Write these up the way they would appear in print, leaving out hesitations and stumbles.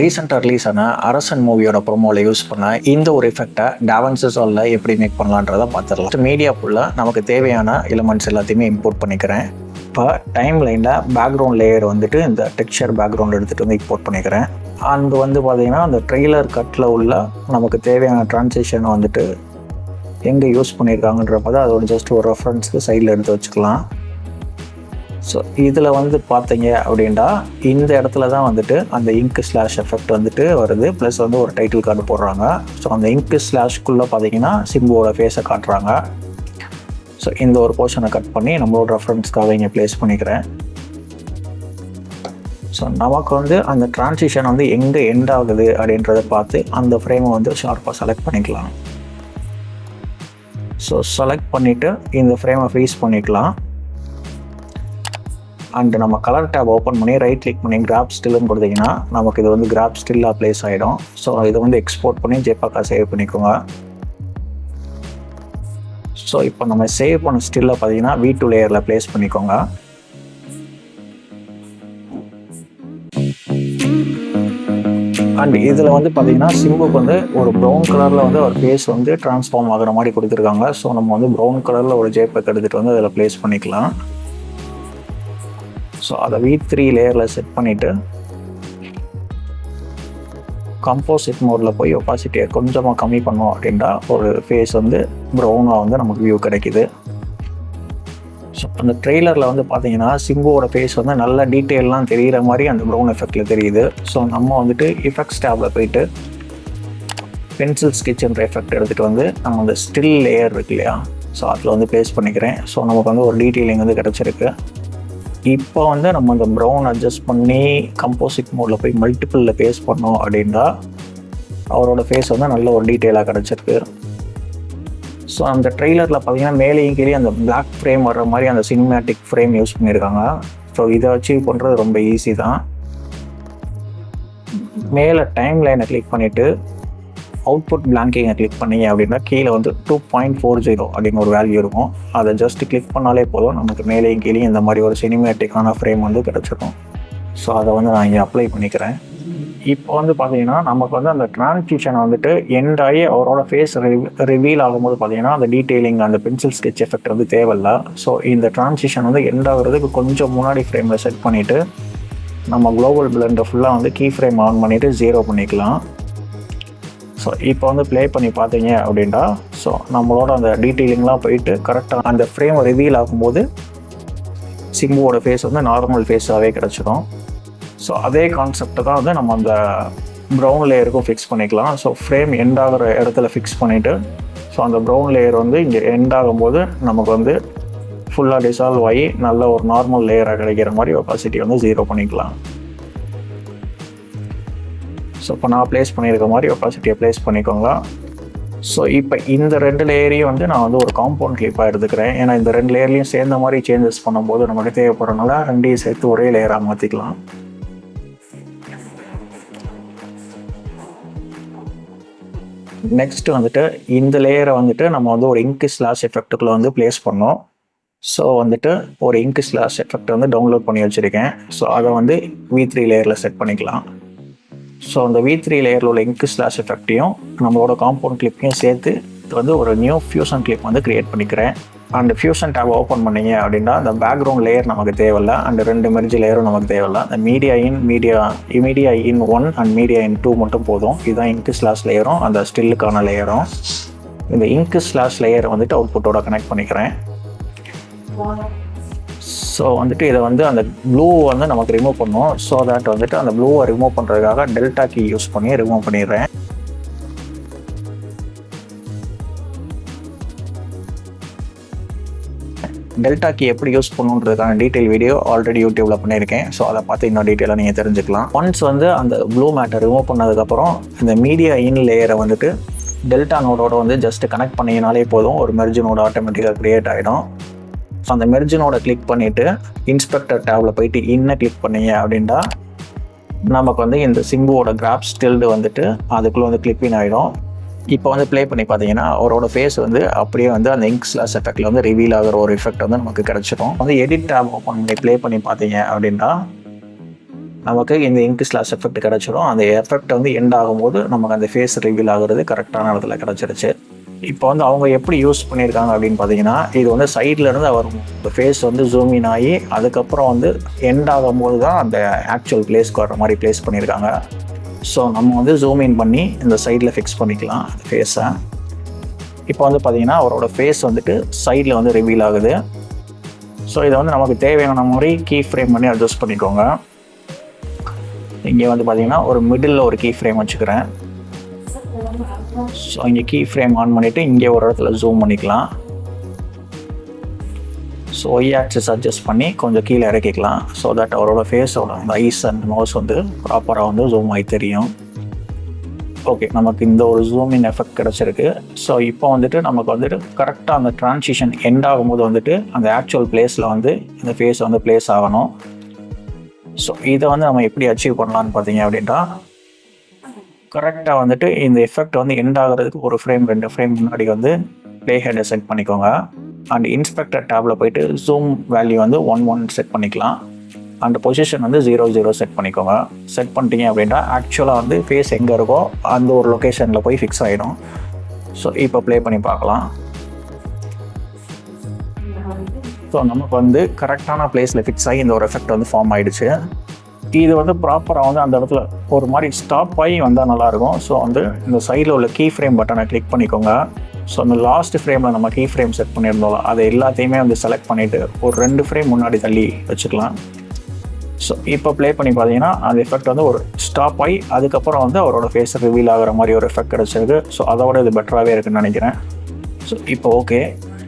ரீசெண்டாக ரிலீஸ் ஆன அரசன் மூவியோட ப்ரோமோவில் யூஸ் பண்ண இந்த ஒரு எஃபெக்டை DaVinci Resolveல எப்படி மேக் பண்ணலான்றதை பார்த்துடலாம். மீடியா ஃபுல்லாக நமக்கு தேவையான எலிமெண்ட்ஸ் எல்லாத்தையுமே இம்போர்ட் பண்ணிக்கிறேன். இப்போ டைம் லைனில் பேக்ரவுண்ட் லேயர் வந்துட்டு இந்த டெக்ஸ்சர் பேக்ரவுண்ட் எடுத்துகிட்டு வந்து இம்போர்ட் பண்ணிக்கிறேன். அண்ட் வந்து பார்த்திங்கன்னா அந்த ட்ரெய்லர் கட்டில் உள்ள நமக்கு தேவையான ட்ரான்சிஷனை வந்துட்டு எங்கே யூஸ் பண்ணியிருக்காங்கன்றப்போ அதோட ஜஸ்ட் ஒரு ரெஃபரன்ஸ்க்கு சைடில் எடுத்து வச்சுக்கலாம். ஸோ இதில் வந்து பார்த்தீங்க அப்படின்னா இந்த இடத்துல தான் வந்துட்டு அந்த இங்க் ஸ்லாஷ் எஃபெக்ட் வந்துட்டு வருது. ப்ளஸ் வந்து ஒரு டைட்டில் கார்டு போடுறாங்க. ஸோ அந்த இங்க் ஸ்லாஷ்குள்ளே பார்த்தீங்கன்னா சிம்புவோட ஃபேஸை காட்டுறாங்க. ஸோ இந்த ஒரு போர்ஷனை கட் பண்ணி நம்மளோட ரெஃபரன்ஸ்க்காக இங்கே ப்ளேஸ் பண்ணிக்கிறேன். ஸோ நமக்கு வந்து அந்த ட்ரான்சிஷன் வந்து எங்கே எண்ட் ஆகுது அப்படின்றத பார்த்து அந்த ஃப்ரேமை வந்து ஷார்ப்பாக செலக்ட் பண்ணிக்கலாம். ஸோ செலக்ட் பண்ணிவிட்டு இந்த ஃப்ரேமை ஃப்ரீஸ் பண்ணிக்கலாம். அண்ட் நம்ம கலர் டேப் ஓப்பன் பண்ணி ரைட் கிளிக் பண்ணி கிராப் ஸ்டில்னு கொடுத்தீங்கன்னா நமக்கு இது வந்து கிராப் ஸ்டில்லாக ப்ளேஸ் ஆகிடும். ஸோ இதை வந்து எக்ஸ்போர்ட் பண்ணி ஜெப்பாக்காக சேவ் பண்ணிக்கோங்க. ஸோ இப்போ நம்ம சேவ் பண்ண ஸ்டில்லை பார்த்தீங்கன்னா V2 லேயரில் ப்ளேஸ் பண்ணிக்கோங்க. அண்ட் இதில் வந்து பார்த்தீங்கன்னா சிம்புக்கு வந்து ஒரு ப்ரௌன் கலரில் வந்து ஒரு ஃபேஸ் வந்து ட்ரான்ஸ்ஃபார்ம் ஆகிற மாதிரி கொடுத்துருக்காங்க. ஸோ நம்ம வந்து ப்ரௌன் கலரில் ஒரு ஜேபேக் எடுத்துகிட்டு வந்து அதில் ப்ளேஸ் பண்ணிக்கலாம். ஸோ அதை V3 லேயரில் செட் பண்ணிவிட்டு கம்போசிட் மோடில் போய் ஒப்பாசிட்டியை கொஞ்சமாக கம்மி பண்ணோம் அப்படின்னா ஒரு ஃபேஸ் வந்து ப்ரௌனாக வந்து நமக்கு வியூ கிடைக்குது. ஸோ அந்த ட்ரெய்லரில் வந்து பார்த்தீங்கன்னா சிம்புவோட ஃபேஸ் வந்து நல்ல டீட்டெயிலெலாம் தெரிகிற மாதிரி அந்த ப்ரௌன் எஃபெக்டில் தெரியுது. ஸோ நம்ம வந்துட்டு எஃபெக்ட்ஸ் டேபில் போயிட்டு பென்சில் ஸ்கெட்சுன்ற எஃபெக்ட் எடுத்துகிட்டு வந்து நம்ம அந்த ஸ்டில் லேயர் இருக்கு இல்லையா, ஸோ அதில் வந்து ப்ளேஸ் பண்ணிக்கிறேன். ஸோ நமக்கு வந்து ஒரு டீட்டெயிலிங் வந்து கிடச்சிருக்கு. இப்போ வந்து நம்ம அந்த ப்ரௌன் அட்ஜஸ்ட் பண்ணி கம்போசிட் மோடில் போய் மல்டிப்பிளில் பேஸ் பண்ணோம் அப்படின்னா அவரோட ஃபேஸ் வந்து நல்ல ஒரு டீட்டெயிலாக கிடச்சிருக்கு. ஸோ அந்த ட்ரெய்லரில் பார்த்தீங்கன்னா மேலேயும் கீழே அந்த பிளாக் ஃப்ரேம் வர்ற மாதிரி அந்த சினிமேட்டிக் ஃப்ரேம் யூஸ் பண்ணியிருக்காங்க. ஸோ இதை அச்சீவ் பண்ணுறது ரொம்ப ஈஸி தான். மேலே டைம் லைனை கிளிக் பண்ணிவிட்டு அவுட்புட் பிளாங்கிங்கை கிளிக் பண்ணிங்க அப்படின்னா கீழே வந்து 2.40 அப்படின்னு ஒரு வேல்யூ இருக்கும். அதை ஜஸ்ட் கிளிக் பண்ணாலே போதும் நமக்கு மேலேயும் கீழே இந்த மாதிரி ஒரு சினிமேட்டிக்கான ஃப்ரேம் வந்து கிடச்சிடும். ஸோ அதை வந்து நான் இங்கே அப்ளை பண்ணிக்கிறேன். இப்போ வந்து பார்த்தீங்கன்னா நமக்கு வந்து அந்த ட்ரான்சிஷன் வந்துட்டு எண்ட் ஆகி அவரோட ஃபேஸ் ரிவீல் ஆகும்போது பார்த்தீங்கன்னா அந்த டீட்டெயிலிங் அந்த பென்சில் ஸ்கெட்ச் எஃபெக்ட் வந்து தேவையில்லை. ஸோ இந்த ட்ரான்சிஷன் வந்து எண்ட் ஆகுறதுக்கு கொஞ்சம் முன்னாடி ஃப்ரேமில் செட் பண்ணிவிட்டு நம்ம குளோபல் பிளெண்டை ஃபுல்லாக வந்து கீ ஃப்ரேம் ஆன் பண்ணிவிட்டு 0 பண்ணிக்கலாம். ஸோ இப்போ வந்து ப்ளே பண்ணி பார்த்தீங்க அப்படின்னா ஸோ நம்மளோட அந்த டீட்டெயிலிங்லாம் போயிட்டு கரெக்டாக அந்த ஃப்ரேம் ரிவீல் ஆகும்போது சிம்புவோட ஃபேஸ் வந்து நார்மல் ஃபேஸாகவே கிடச்சிடும். ஸோ அதே கான்செப்டை தான் வந்து நம்ம அந்த ப்ரௌன் லேயருக்கும் ஃபிக்ஸ் பண்ணிக்கலாம். ஸோ ஃப்ரேம் எண்ட் ஆகிற இடத்துல ஃபிக்ஸ் பண்ணிவிட்டு ஸோ அந்த ப்ரௌன் லேயர் வந்து இங்கே எண்ட் ஆகும்போது நமக்கு வந்து ஃபுல்லாக டிசால்வ் ஆகி நல்ல ஒரு நார்மல் லேயராக கிடைக்கிற மாதிரி ஒப்பாசிட்டி வந்து 0 பண்ணிக்கலாம். ஸோ இப்போ நான் ப்ளேஸ் பண்ணியிருக்க மாதிரி ஒப்பாசிட்டியை ப்ளேஸ் பண்ணிக்கோங்க. ஸோ இப்போ இந்த 2 லேயரையும் வந்து நான் வந்து ஒரு காம்பவுண்ட் கிளிப்பாக எடுத்துக்கிறேன். ஏன்னா இந்த 2 லேயர்லையும் சேர்ந்த மாதிரி சேஞ்சஸ் பண்ணும்போது நமக்கு தேவைப்படுறதுனால 2ஐயும் சேர்த்து ஒரே லேயராக மாற்றிக்கலாம். நெக்ஸ்ட் வந்துட்டு இந்த லேயரை வந்துட்டு நம்ம வந்து ஒரு இங்க் ஸ்லாஷ் எஃபெக்ட்டுக்குள்ளே வந்து ப்ளேஸ் பண்ணோம். ஸோ வந்துட்டு ஒரு இங்க் ஸ்லாஷ் எஃபெக்ட் வந்து டவுன்லோட் பண்ணி வச்சுருக்கேன். ஸோ அதை வந்து V3 லேயரில் செட் பண்ணிக்கலாம். ஸோ அந்த V3 லேயரில் உள்ள இங்க் ஸ்லாஷ் எஃபெக்டையும் நம்மளோட காம்பவுண்ட் கிளிப்பையும் சேர்த்து இது வந்து ஒரு நியூ ஃபியூஷன் கிளிப் வந்து க்ரியேட் பண்ணிக்கிறேன். அண்ட் ஃபியூஷன் டேப் ஓப்பன் பண்ணிங்க அப்படின்னா அந்த பேக்ரவுண்ட் லேயர் நமக்கு தேவையில்லை. அண்ட் 2 மெர்ஜ் லேயரும் நமக்கு தேவையில்லை. அந்த மீடியா இன் 1 அண்ட் மீடியா இன் 2 மட்டும் போதும். இதுதான் இங்க் ஸ்லாஷ் லேயரும் அந்த ஸ்டில்லுக்கான லேயரும். இந்த இங்க் ஸ்லாஷ் லேயரை வந்துட்டு அவுட்புட்டோட கனெக்ட் பண்ணிக்கிறேன். ஸோ வந்துட்டு இதை வந்து அந்த ப்ளூ வந்து நமக்கு ரிமூவ் பண்ணும். ஸோ தட் வந்துட்டு அந்த ப்ளூவை ரிமூவ் பண்ணுறதுக்காக டெல்டா கீ யூஸ் பண்ணி ரிமூவ் பண்ணிடுறேன். டெல்டா கீ எப்படி யூஸ் பண்ணுன்றதுக்கான டீட்டெயில் வீடியோ ஆல்ரெடி யூடியூப்ல பண்ணியிருக்கேன். ஸோ அதை பார்த்து இன்னும் டீட்டெயிலாக நீங்கள் தெரிஞ்சுக்கலாம். ஒன்ஸ் வந்து அந்த ப்ளூ மேட்டை ரிமூவ் பண்ணதுக்கப்புறம் இந்த மீடியா இன் லேயரை வந்துட்டு டெல்டா நோடோட வந்து ஜஸ்ட் கனெக்ட் பண்ணிங்கனாலே போதும். ஒரு மெர்ஜ் நோடு ஆட்டோமேட்டிக்காக க்ரியேட் ஆகிடும். ஸோ அந்த மெர்ஜினோட கிளிக் பண்ணிவிட்டு இன்ஸ்பெக்டர் டேபில் போயிட்டு இன்னை கிளிக் பண்ணிங்க அப்படின்னா நமக்கு வந்து இந்த சிம்புவோட கிராப் ஸ்டில்டு வந்துட்டு அதுக்குள்ளே வந்து கிளிப்பின் ஆகிடும். இப்போ வந்து ப்ளே பண்ணி பார்த்தீங்கன்னா அவரோட ஃபேஸ் வந்து அப்படியே வந்து அந்த இங்க் ஸ்லாஷ் எஃபெக்டில் வந்து ரிவீல் ஆகிற ஒரு எஃபெக்ட் வந்து நமக்கு கிடச்சிடும். வந்து எடிட் டேப் ஓப்பன் பண்ணி ப்ளே பண்ணி பார்த்தீங்க அப்படின்னா நமக்கு இந்த இங்க் ஸ்லாஷ் எஃபெக்ட் கிடச்சிரும். அந்த எஃபெக்ட் வந்து எண்ட் ஆகும்போது நமக்கு அந்த ஃபேஸ் ரிவீல் ஆகுறது கரெக்டான இடத்துல கிடச்சிருச்சு. இப்போ வந்து அவங்க எப்படி யூஸ் பண்ணியிருக்காங்க அப்படின்னு பார்த்தீங்கன்னா, இது வந்து சைட்லேருந்து வரும் இந்த ஃபேஸ் வந்து ஜூம் இன் ஆகி அதுக்கப்புறம் வந்து எண்ட் ஆகும்போது தான் அந்த ஆக்சுவல் பிளேஸ்க்கு வர மாதிரி பிளேஸ் பண்ணியிருக்காங்க. ஸோ நம்ம வந்து ஜூம் இன் பண்ணி இந்த சைடில் ஃபிக்ஸ் பண்ணிக்கலாம் ஃபேஸை. இப்போ வந்து பார்த்தீங்கன்னா அவரோட ஃபேஸ் வந்துட்டு சைடில் வந்து ரிவீல் ஆகுது. ஸோ இதை வந்து நமக்கு தேவையான மாதிரி கீ ஃப்ரேம் பண்ணி அட்ஜஸ்ட் பண்ணிக்கோங்க. இங்கே வந்து பார்த்தீங்கன்னா ஒரு மிடில் ஒரு கீ ஃப்ரேம் வச்சுக்கிறேன். ஸோ இங்கே கீ ஃப்ரேம் ஆன் பண்ணிவிட்டு இங்கே ஒரு இடத்துல ஜூம் பண்ணிக்கலாம். ஸோ ஒய் ஆக்சிஸ் அட்ஜஸ்ட் பண்ணி கொஞ்சம் கீழே இறக்கிக்கலாம். ஸோ தட் அவரோட ஃபேஸோட அந்த ஐஸ் அண்ட் மவுஸ் வந்து ப்ராப்பராக வந்து ஜூம் ஆகி தெரியும். ஓகே, நமக்கு இந்த ஒரு ஜூம் இன் எஃபெக்ட் கிடச்சிருக்கு. ஸோ இப்போ வந்துட்டு நமக்கு வந்துட்டு கரெக்டாக அந்த ட்ரான்சிஷன் எண்ட் ஆகும்போது வந்துட்டு அந்த ஆக்சுவல் பிளேஸில் வந்து இந்த ஃபேஸ் வந்து பிளேஸ் ஆகணும். ஸோ இதை வந்து நம்ம எப்படி அச்சீவ் பண்ணலான்னு பார்த்தீங்க அப்படின்னா, கரெக்டாக வந்துட்டு இந்த எஃபெக்ட் வந்து எண்ட் ஆகிறதுக்கு ஒரு ஃப்ரேம் 2 ஃப்ரேம் முன்னாடி வந்து ப்ளே ஹெட்டை செட் பண்ணிக்கோங்க. அண்ட் இன்ஸ்பெக்டர் டேபில் போயிட்டு ஜூம் வேல்யூ வந்து 1:1 செட் பண்ணிக்கலாம். அந்த பொசிஷன் வந்து 0:0 செட் பண்ணிக்கோங்க. செட் பண்ணிட்டீங்க அப்படின்னா ஆக்சுவலாக வந்து ஃபேஸ் எங்கே இருக்கோ அந்த ஒரு லொக்கேஷனில் போய் ஃபிக்ஸ் ஆகிடும். ஸோ இப்போ ப்ளே பண்ணி பார்க்கலாம். ஸோ நமக்கு வந்து கரெக்டான பிளேஸில் ஃபிக்ஸ் ஆகி இந்த ஒரு எஃபெக்ட் வந்து ஃபார்ம் ஆகிடுச்சு. இது வந்து ப்ராப்பராக வந்து அந்த இடத்துல ஒரு மாதிரி ஸ்டாப் ஆகி வந்தால் நல்லாயிருக்கும். ஸோ வந்து இந்த சைடில் உள்ள கீ ஃப்ரேம் பட்டனை கிளிக் பண்ணிக்கோங்க. ஸோ அந்த லாஸ்ட் ஃப்ரேமில் நம்ம கீ ஃப்ரேம் செட் பண்ணியிருந்தோம், அதை எல்லாத்தையுமே வந்து செலக்ட் பண்ணிவிட்டு ஒரு 2 ஃப்ரேம் முன்னாடி தள்ளி வச்சுக்கலாம். ஸோ இப்போ ப்ளே பண்ணி பார்த்தீங்கன்னா அந்த எஃபெக்ட் வந்து ஒரு ஸ்டாப் ஆகி அதுக்கப்புறம் வந்து அவரோட ஃபேஸ் ரிவீல் ஆகிற மாதிரி ஒரு எஃபெக்ட் கிடச்சிருக்கு. ஸோ அதோட இது பெட்டராகவே இருக்குன்னு நினைக்கிறேன். ஸோ இப்போ ஓகே.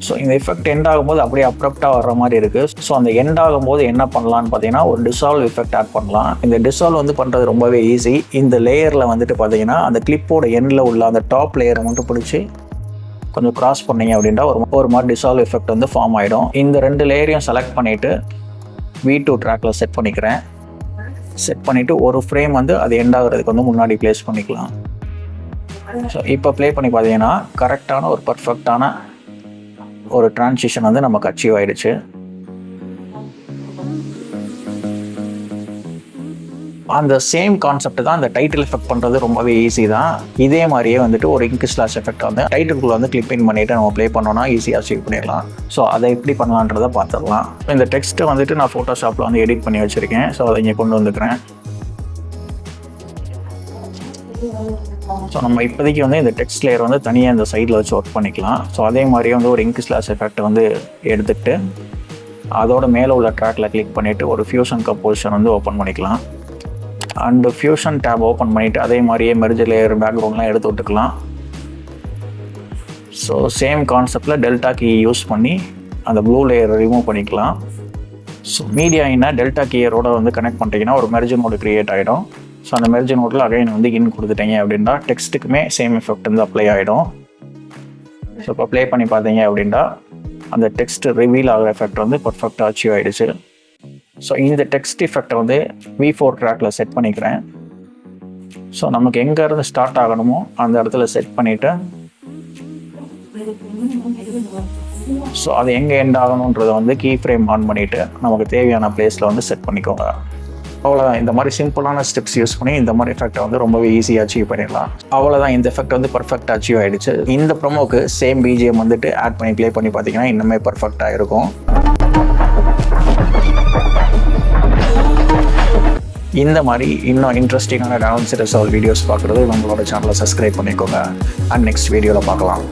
ஸோ இந்த எஃபெக்ட் எண்ட் ஆகும்போது அப்படியே அப்ரப்டாக வர்ற மாதிரி இருக்குது. ஸோ அந்த எண்ட் ஆகும்போது என்ன பண்ணலான்னு பார்த்தீங்கன்னா ஒரு டிசால்வ் எஃபெக்ட் ஆட் பண்ணலாம். இந்த டிசால்வ் வந்து பண்ணுறது ரொம்பவே ஈஸி. இந்த லேயரில் வந்துட்டு பார்த்தீங்கன்னா அந்த கிளிப்போட எண்டில் உள்ள அந்த டாப் லேயரை மட்டும் பிடிச்சி கொஞ்சம் கிராஸ் பண்ணிங்க அப்படின்னா ஒரு மாதிரி டிசால்வ் எஃபெக்ட் வந்து ஃபார்ம் ஆகிடும். இந்த 2 லேயரையும் செலக்ட் பண்ணிவிட்டு V2 ட்ராக்கில் செட் பண்ணிக்கிறேன். செட் பண்ணிவிட்டு ஒரு ஃப்ரேம் வந்து அது எண்ட் ஆகிறதுக்கு வந்து முன்னாடி ப்ளேஸ் பண்ணிக்கலாம். ஸோ இப்போ ப்ளே பண்ணி பார்த்தீங்கன்னா கரெக்டான ஒரு பர்ஃபெக்டான ஒரு ட்ரான்சிஷன் வந்து நமக்கு அச்சீவ் ஆகிடுச்சு. அந்த சேம் கான்செப்ட் தான் இந்த டைட்டில் எஃபெக்ட் பண்ணுறது ரொம்பவே ஈஸி தான். இதே மாதிரியே வந்துட்டு ஒரு இங்க் ஸ்லாஷ் எஃபெக்ட் வந்து டைட்டிலுக்குள்ள வந்து கிளிப் இன் பண்ணிவிட்டு நம்ம ப்ளே பண்ணோன்னா ஈஸியாக அச்சீவ் பண்ணிடலாம். ஸோ அதை எப்படி பண்ணலான்றதை பார்த்துடலாம். இந்த டெக்ஸ்ட்டை வந்துட்டு நான் ஃபோட்டோஷாப்பில் வந்து எடிட் பண்ணி வச்சுருக்கேன். ஸோ அதை இங்கே கொண்டு வந்துக்கிறேன். ஸோ நம்ம இப்போதைக்கு வந்து இந்த டெக்ஸ்ட் லேயர் வந்து தனியாக இந்த சைடில் வச்சு ஒர்க் பண்ணிக்கலாம். ஸோ அதே மாதிரியே வந்து ஒரு இங்க் ஸ்லாஷ் எஃபெக்ட் வந்து எடுத்துகிட்டு அதோட மேலே உள்ள ட்ராக்கில் கிளிக் பண்ணிவிட்டு ஒரு ஃபியூஷன் கம்போசிஷன் வந்து ஓப்பன் பண்ணிக்கலாம். அண்டு ஃபியூஷன் டேப் ஓப்பன் பண்ணிவிட்டு அதே மாதிரியே மெர்ஜ் லேயர் பேக்ரவுண்ட்லாம் எடுத்து விட்டுக்கலாம். ஸோ சேம் கான்செப்டில் டெல்டா கீ யூஸ் பண்ணி அந்த ப்ளூ லேயரை ரிமூவ் பண்ணிக்கலாம். ஸோ மீடியா இன்ன டெல்டா கீயரோட வந்து கனெக்ட் பண்ணிட்டீங்கன்னா ஒரு மெர்ஜ் நோடு க்ரியேட் ஆகிடும். ஸோ அந்த மெர்ஜ் நோட்டில் அகைன் வந்து இன் கொடுத்துட்டீங்க அப்படின்னா டெக்ஸ்ட்டுக்குமே சேம் எஃபெக்ட் வந்து அப்ளை ஆகிடும். ஸோ இப்போ ப்ளே பண்ணி பார்த்தீங்க அப்படின்னா அந்த டெக்ஸ்ட் ரிவீல் ஆகிற எஃபெக்ட் வந்து பர்ஃபெக்டாக அச்சீவ் ஆகிடுச்சு. ஸோ இந்த டெக்ஸ்ட் எஃபெக்டை வந்து V4 ட்ராக்கில் செட் பண்ணிக்கிறேன். ஸோ நமக்கு எங்கேருந்து ஸ்டார்ட் ஆகணுமோ அந்த இடத்துல செட் பண்ணிவிட்டு ஸோ அது எங்கே எண்ட் ஆகணுன்றதை வந்து கீ ஃப்ரேம் ஆன் பண்ணிவிட்டு நமக்கு தேவையான பிளேஸில் வந்து செட் பண்ணிக்கோங்க. அவ்வளோதான். இந்த மாதிரி சிம்பிளான ஸ்டெப்ஸ் யூஸ் பண்ணி இந்த மாதிரி எஃபெக்டை வந்து ரொம்பவே ஈஸியாக அச்சீவ் பண்ணிடலாம். அவ்வளோதான். இந்த எஃபெக்ட் வந்து பர்ஃபெக்டாக அச்சீவ் ஆகிடுச்சு. இந்த ப்ரோமோக்கு சேம் BGM வந்துட்டு ஆட் பண்ணி ப்ளே பண்ணி பார்த்தீங்கன்னா இன்னுமே பர்ஃபெக்டாக இருக்கும். இந்த மாதிரி இன்னும் இன்ட்ரெஸ்டிங்கான டான்ஸ் ரிசால்வ் வீடியோஸ் பார்க்குறது நம்மளோட சேனலை சப்ஸ்கிரைப் பண்ணிக்கோங்க. அண்ட் நெக்ஸ்ட் வீடியோவில் பார்க்கலாம்.